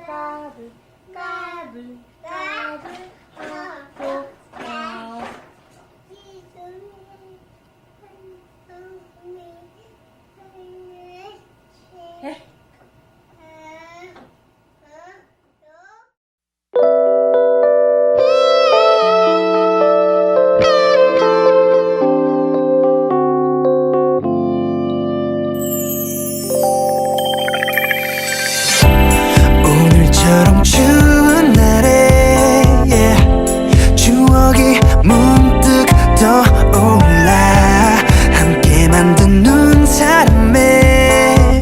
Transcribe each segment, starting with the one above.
가득 가득 가득 하고 가. 해? 오늘처럼 추운 날에 추억이 문득 떠올라. 함께 만든 눈사람에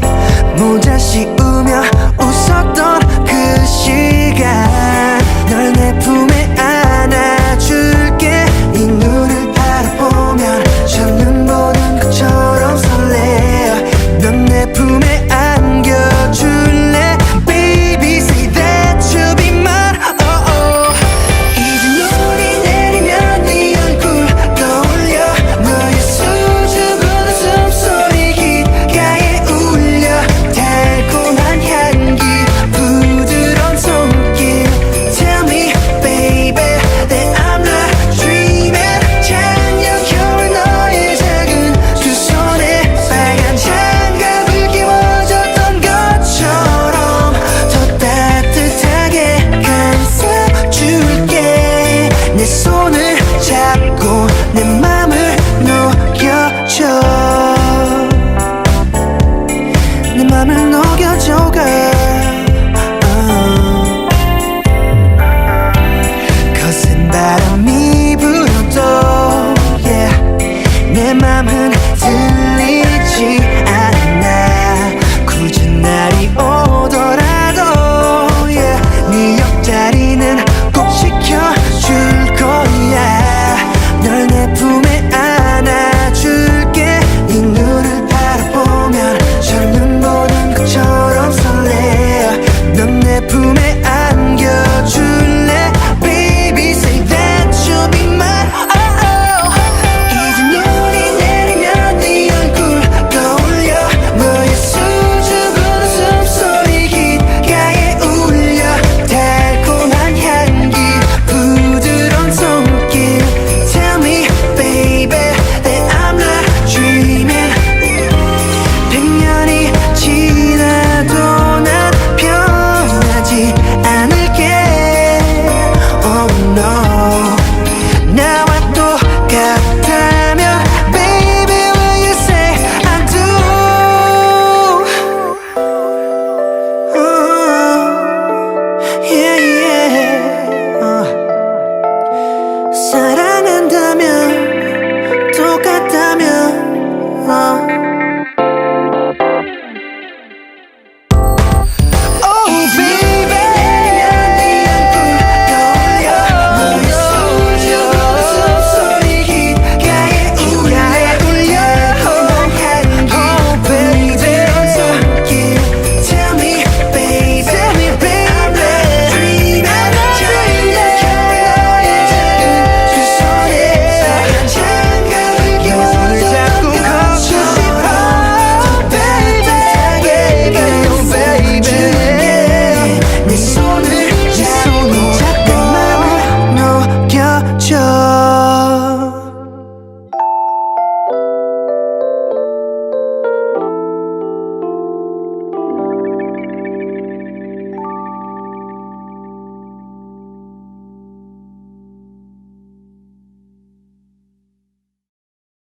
모자 씌우며 웃었던 그 시간. 널 내 품에 안아줄게. 이 눈을 바라보면 첫눈 보는 것처럼 설레. 넌 내 품에 안겨줄래. Baby say that you'll be mine. Oh oh. 이제 눈이 내리면 네 얼굴 떠올려. 너의 수줍은 웃음소리 귓가에 울려. 달콤한 향기 부드러운 손길. Tell me baby that I'm not dreaming. 작년 겨울 너의 작은 두 손에 빨간 장갑을 끼워줬던 것처럼 더 따뜻하게 감싸줄게. 내 손을 잡고 내 맘을 녹여줘. 내 맘을 녹여줘 girl. 거센 바람이 불어도 내 맘은